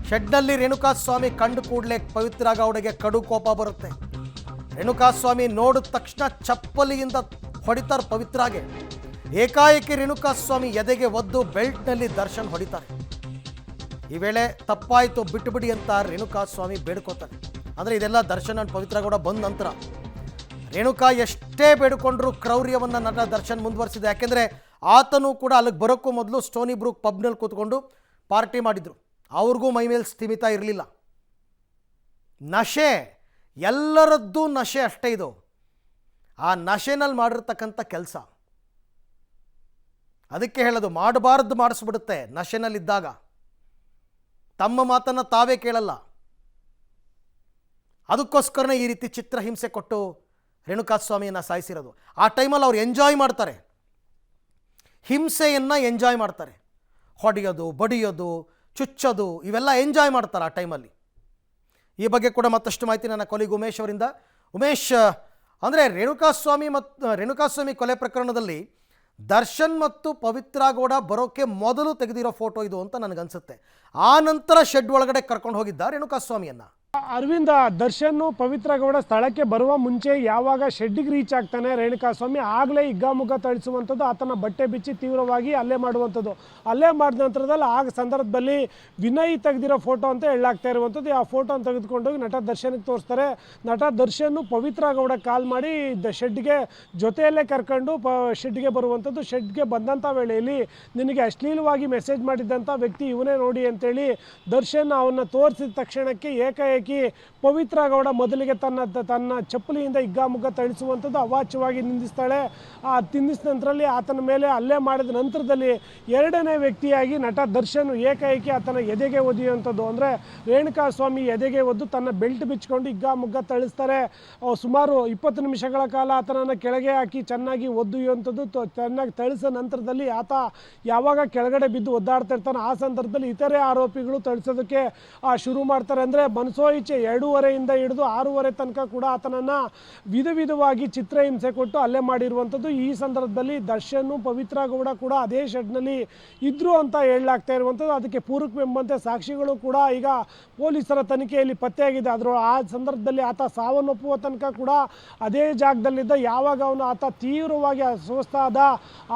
ಶೆಡ್ನಲ್ಲಿ ರೇಣುಕಾಸ್ವಾಮಿ ಕಂಡು ಕೂಡಲೇ ಪವಿತ್ರ ಗೌಡಗೆ ಕಡು ಕೋಪ ಬರುತ್ತೆ. ರೇಣುಕಾಸ್ವಾಮಿ ನೋಡಿದ ತಕ್ಷಣ ಚಪ್ಪಲಿಯಿಂದ ಹೊಡಿತಾರೆ ಪವಿತ್ರಾಗೆ. ಏಕಾಏಕಿ ರೇಣುಕಾಸ್ವಾಮಿ ಎದೆಗೆ ಒದ್ದು ಬೆಲ್ಟ್ನಲ್ಲಿ ದರ್ಶನ್ ಹೊಡಿತಾರೆ. ಈ ವೇಳೆ ತಪ್ಪಾಯಿತು ಬಿಟ್ಟುಬಿಡಿ ಅಂತ ರೇಣುಕಾಸ್ವಾಮಿ ಬೇಡ್ಕೋತಾರೆ. ಅಂದರೆ ಇದೆಲ್ಲ ದರ್ಶನ್ ಅಂಡ್ ಪವಿತ್ರ ಗೌಡ ಬಂದ ನಂತರ. ರೇಣುಕಾ ಎಷ್ಟೇ ಬೇಡಿಕೊಂಡ್ರು ಕ್ರೌರ್ಯವನ್ನು ನಟ ದರ್ಶನ್ ಮುಂದುವರಿಸಿದೆ. ಯಾಕೆಂದರೆ ಆತನೂ ಕೂಡ ಅಲ್ಲಿಗೆ ಬರೋಕ್ಕೂ ಮೊದಲು ಸ್ಟೋನಿ ಬ್ರೂಕ್ ಪಬ್ನಲ್ಲಿ ಕೂತ್ಕೊಂಡು ಪಾರ್ಟಿ ಮಾಡಿದರು. ಅವ್ರಿಗೂ ಮೈ ಮೇಲೆ ಸ್ಥಿಮಿತ ಇರಲಿಲ್ಲ. ನಶೆ ಎಲ್ಲರದ್ದೂ ನಶೆ ಅಷ್ಟೇ ಇದು. ಆ ನಶೆನಲ್ಲಿ ಮಾಡಿರ್ತಕ್ಕಂಥ ಕೆಲಸ ಅದಕ್ಕೆ ಹೇಳೋದು, ಮಾಡಬಾರ್ದು ಮಾಡಿಸ್ಬಿಡುತ್ತೆ. ನಶೆನಲ್ಲಿದ್ದಾಗ ತಮ್ಮ ಮಾತನ್ನು ತಾವೇ ಕೇಳಲ್ಲ. ಅದಕ್ಕೋಸ್ಕರನೇ ಈ ರೀತಿ ಚಿತ್ರಹಿಂಸೆ ಕೊಟ್ಟು ರೇಣುಕಾಸ್ವಾಮಿಯನ್ನು ಸಾಯಿಸಿರೋದು. ಆ ಟೈಮಲ್ಲಿ ಅವ್ರು ಎಂಜಾಯ್ ಮಾಡ್ತಾರೆ, ಹಿಂಸೆಯನ್ನು ಎಂಜಾಯ್ ಮಾಡ್ತಾರೆ. ಹೊಡೆಯೋದು, ಬಡಿಯೋದು, ಚುಚ್ಚೋದು ಇವೆಲ್ಲ ಎಂಜಾಯ್ ಮಾಡ್ತಾರೆ ಆ ಟೈಮಲ್ಲಿ. ಈ ಬಗ್ಗೆ ಕೂಡ ಮತ್ತಷ್ಟು ಮಾಹಿತಿ ನನ್ನ ಕೊಲಿಗ್ ಉಮೇಶ್ ಅವರಿಂದ. ಉಮೇಶ್, ಅಂದರೆ ರೇಣುಕಾಸ್ವಾಮಿ ಕೊಲೆ ಪ್ರಕರಣದಲ್ಲಿ ದರ್ಶನ್ ಮತ್ತು ಪವಿತ್ರ ಗೌಡ ಬರೋಕ್ಕೆ ಮೊದಲು ತೆಗೆದಿರೋ ಫೋಟೋ ಇದು ಅಂತ ನನಗನ್ಸುತ್ತೆ. ಆ ನಂತರ ಶೆಡ್ ಒಳಗಡೆ ಕರ್ಕೊಂಡು ಹೋಗಿದ್ದ ರೇಣುಕಾಸ್ವಾಮಿಯನ್ನು. ಅರವಿಂದ, ದರ್ಶನ್ ಪವಿತ್ರ ಗೌಡ ಸ್ಥಳಕ್ಕೆ ಬರುವ ಮುಂಚೆ ಯಾವಾಗ ಶೆಡ್ಡಿಗೆ ರೀಚ್ ಆಗ್ತಾನೆ ರೇಣುಕಾಸ್ವಾಮಿ, ಆಗಲೇ ಹಿಗ್ಗಾಮುಗ್ಗ ಥಳಿಸುವಂಥದ್ದು, ಆತನ ಬಟ್ಟೆ ಬಿಚ್ಚಿ ತೀವ್ರವಾಗಿ ಹಲ್ಲೆ ಮಾಡುವಂಥದ್ದು. ಹಲ್ಲೆ ಮಾಡಿದ ನಂತರದಲ್ಲಿ ಆ ಸಂದರ್ಭದಲ್ಲಿ ವಿನಯ್ ತೆಗೆದಿರೋ ಫೋಟೋ ಅಂತ ಹೇಳಲಾಗ್ತಾ ಇರುವಂಥದ್ದು. ಆ ಫೋಟೋನ ತೆಗೆದುಕೊಂಡೋಗಿ ನಟ ದರ್ಶನ್ಗೆ ತೋರಿಸ್ತಾರೆ. ನಟ ದರ್ಶನ್ ಪವಿತ್ರ ಗೌಡ ಕಾಲ್ ಮಾಡಿ ಶೆಡ್ಗೆ ಜೊತೆಯಲ್ಲೇ ಕರ್ಕೊಂಡು ಶೆಡ್ಗೆ ಬರುವಂಥದ್ದು. ಶೆಡ್ಗೆ ಬಂದಂಥ ವೇಳೆಯಲ್ಲಿ ನಿನಗೆ ಅಶ್ಲೀಲವಾಗಿ ಮೆಸೇಜ್ ಮಾಡಿದ್ದಂಥ ವ್ಯಕ್ತಿ ಇವನೇ ನೋಡಿ ಅಂತೇಳಿ ದರ್ಶನ್ ಅವನ್ನ ತೋರಿಸಿದ ತಕ್ಷಣಕ್ಕೆ ಏಕಾಏಕಿ ಪವಿತ್ರ ಗೌಡ ಮೊದಲಿಗೆ ತನ್ನ ಚಪ್ಪಲಿಯಿಂದ ಹಿಗ್ಗಾಮುಗ್ಗ ಥಳಿಸುವಂಥದ್ದು, ಅವಾಚ್ಯವಾಗಿ ನಿಂದಿಸ್ತಾಳೆ. ಆ ನಿಂದಿಸಿದ ನಂತರದಲ್ಲಿ ಆತನ ಮೇಲೆ ಹಲ್ಲೆ ಮಾಡಿದ ನಂತರದಲ್ಲಿ ಎರಡನೇ ವ್ಯಕ್ತಿಯಾಗಿ ನಟ ದರ್ಶನ್ ಏಕಾಏಕಿ ಆತನ ಎದೆಗೆ ಒದೆಯುವಂಥದ್ದು. ಅಂದರೆ ರೇಣುಕಾಸ್ವಾಮಿ ಎದೆಗೆ ಒದ್ದು ತನ್ನ ಬೆಲ್ಟ್ ಬಿಚ್ಕೊಂಡು ಹಿಗ್ಗಾಮುಗ್ಗ ಥಳಿಸ್ತಾರೆ. ಸುಮಾರು 20 ನಿಮಿಷಗಳ ಕಾಲ ಆತನನ್ನು ಕೆಳಗೆ ಹಾಕಿ ಚೆನ್ನಾಗಿ ಒದ್ದೆಯುವಂಥದ್ದು. ಚೆನ್ನಾಗಿ ಥಳಿಸಿದ ನಂತರದಲ್ಲಿ ಆತ ಯಾವಾಗ ಕೆಳಗಡೆ ಬಿದ್ದು ಒದ್ದಾಡ್ತಾ ಇರ್ತಾನೆ ಆ ಸಂದರ್ಭದಲ್ಲಿ ಇತರೆ ಆರೋಪಿಗಳು ಥಳಿಸೋದಕ್ಕೆ ಶುರು ಮಾಡ್ತಾರೆ. ಅಂದರೆ ಮನಸೋ ಇಚ್ಛೆ 2:30 ಹಿಡಿದು 6:30 ತನಕ ಕೂಡ ಆತನನ್ನು ವಿಧವಾಗಿ ಚಿತ್ರಹಿಂಸೆ ಕೊಟ್ಟು ಹಲ್ಲೆ ಮಾಡಿರುವಂಥದ್ದು. ಈ ಸಂದರ್ಭದಲ್ಲಿ ದರ್ಶನ್ ಪವಿತ್ರ ಗೌಡ ಕೂಡ ಅದೇ ಶೆಡ್ನಲ್ಲಿ ಇದ್ರು ಅಂತ ಹೇಳಲಾಗ್ತಾ ಇರುವಂಥದ್ದು. ಅದಕ್ಕೆ ಪೂರಕವೆಂಬಂತೆ ಸಾಕ್ಷಿಗಳು ಕೂಡ ಈಗ ಪೊಲೀಸರ ತನಿಖೆಯಲ್ಲಿ ಪತ್ತೆಯಾಗಿದೆ. ಆ ಸಂದರ್ಭದಲ್ಲಿ ಆತ ಸಾವನ್ನಪ್ಪುವ ತನಕ ಕೂಡ ಅದೇ ಜಾಗದಲ್ಲಿದ್ದ. ಯಾವಾಗ ಆತ ತೀವ್ರವಾಗಿ ಅಸ್ವಸ್ಥ ಆದ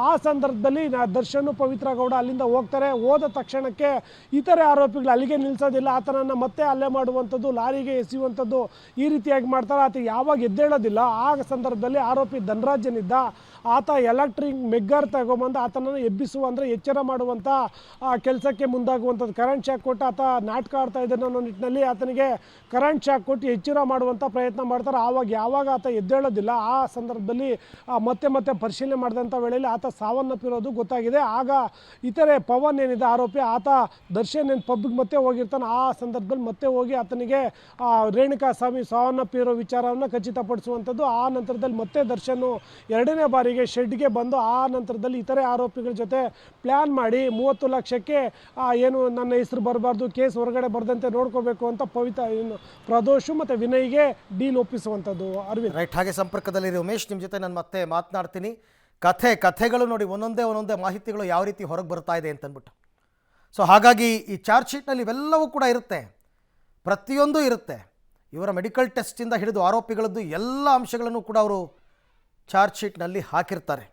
ಆ ಸಂದರ್ಭದಲ್ಲಿ ದರ್ಶನ್ ಪವಿತ್ರ ಗೌಡ ಅಲ್ಲಿಂದ ಹೋಗ್ತಾರೆ. ಹೋದ ತಕ್ಷಣಕ್ಕೆ ಇತರೆ ಆರೋಪಿಗಳು ಅಲ್ಲಿಗೆ ನಿಲ್ಲಿಸೋದಿಲ್ಲ, ಆತನನ್ನು ಮತ್ತೆ ಹಲ್ಲೆ ಮಾಡುವಂಥದ್ದು, ಲಾರಿಗೆ ಎಸೆಯುವಂಥದ್ದು, ಈ ರೀತಿಯಾಗಿ ಮಾಡ್ತಾರೆ. ಆತ ಯಾವಾಗ ಎದ್ದೇಳೋದಿಲ್ಲ ಆ ಸಂದರ್ಭದಲ್ಲಿ ಆರೋಪಿ ಧನರಾಜನಿದ್ದ. ಆತ ಎಲೆಕ್ಟ್ರಿಕ್ ಮೆಗ್ಗರ್ ತಗೊಂಬಂದು ಆತನನ್ನು ಎಬ್ಬಿಸುವ, ಅಂದರೆ ಎಚ್ಚರ ಮಾಡುವಂಥ ಕೆಲಸಕ್ಕೆ ಮುಂದಾಗುವಂಥದ್ದು. ಕರೆಂಟ್ ಶಾಕ್ ಕೊಟ್ಟು ಆತ ನಾಟಕ ಆಡ್ತಾ ಇದ್ದಾನೆ ಅನ್ನೋ ನಿಟ್ಟಿನಲ್ಲಿ ಆತನಿಗೆ ಕರೆಂಟ್ ಶಾಕ್ ಕೊಟ್ಟು ಎಚ್ಚರ ಮಾಡುವಂಥ ಪ್ರಯತ್ನ ಮಾಡ್ತಾರೆ. ಯಾವಾಗ ಆತ ಎದ್ದೇಳೋದಿಲ್ಲ ಆ ಸಂದರ್ಭದಲ್ಲಿ ಮತ್ತೆ ಪರಿಶೀಲನೆ ಮಾಡಿದಂಥ ವೇಳೆಯಲ್ಲಿ ಆತ ಸಾವನ್ನಪ್ಪಿರೋದು ಗೊತ್ತಾಗಿದೆ. ಆಗ ಇತರೆ ಪವನ್ ಏನಿದೆ ಆರೋಪಿ, ಆತ ದರ್ಶನ್ ಪಬ್ಗೆ ಮತ್ತೆ ಹೋಗಿರ್ತಾನೆ. ಆ ಸಂದರ್ಭದಲ್ಲಿ ಮತ್ತೆ ಹೋಗಿ ಆತನಿಗೆ ರೇಣುಕಾಸ್ವಾಮಿ ಸಾವನ್ನಪ್ಪಿರೋ ವಿಚಾರವನ್ನು ಖಚಿತಪಡಿಸುವಂಥದ್ದು. ಆ ನಂತರದಲ್ಲಿ ಮತ್ತೆ ದರ್ಶನ್ ಎರಡನೇ ಬಾರಿಗೆ ಶೆಡ್ಗೆ ಬಂದು ಆ ನಂತರದಲ್ಲಿ ಇತರೆ ಆರೋಪಿಗಳ ಜೊತೆ ಪ್ಲ್ಯಾನ್ ಮಾಡಿ 30 ಲಕ್ಷಕ್ಕೆ ಏನು ನನ್ನ ಹೆಸರು ಬರಬಾರ್ದು, ಕೇಸ್ ಹೊರಗಡೆ ಬರದಂತೆ ನೋಡ್ಕೋಬೇಕು ಅಂತ ಪ್ರದೋಷ್ ಮತ್ತು ವಿನಯ್ಗೆ ಡೀಲ್ ಒಪ್ಪಿಸುವಂಥದ್ದು. ಅರವಿಂದ್, ರೈಟ್. ಹಾಗೆ ಸಂಪರ್ಕದಲ್ಲಿ ಉಮೇಶ್, ನಿಮ್ಮ ಜೊತೆ ನಾನು ಮತ್ತೆ ಮಾತನಾಡ್ತೀನಿ. ಕಥೆಗಳು ನೋಡಿ ಒಂದೊಂದೇ ಮಾಹಿತಿಗಳು ಯಾವ ರೀತಿ ಹೊರಗೆ ಬರ್ತಾ ಇದೆ ಅಂತಂದ್ಬಿಟ್ಟು. ಸೊ ಹಾಗಾಗಿ ಈ ಚಾರ್ಜ್ ಶೀಟ್ನಲ್ಲಿ ಇವೆಲ್ಲವೂ ಕೂಡ ಇರುತ್ತೆ, ಪ್ರತಿಯೊಂದು ಇರುತ್ತೆ. ಇವರ ಮೆಡಿಕಲ್ ಟೆಸ್ಟಿಂದ ಹಿಡಿದು ಆರೋಪಿಗಳದ್ದು ಎಲ್ಲ ಅಂಶಗಳನ್ನು ಕೂಡ ಅವರು ಚಾರ್ಜ್ ಶೀಟ್ನಲ್ಲಿ ಹಾಕಿರ್ತಾರೆ.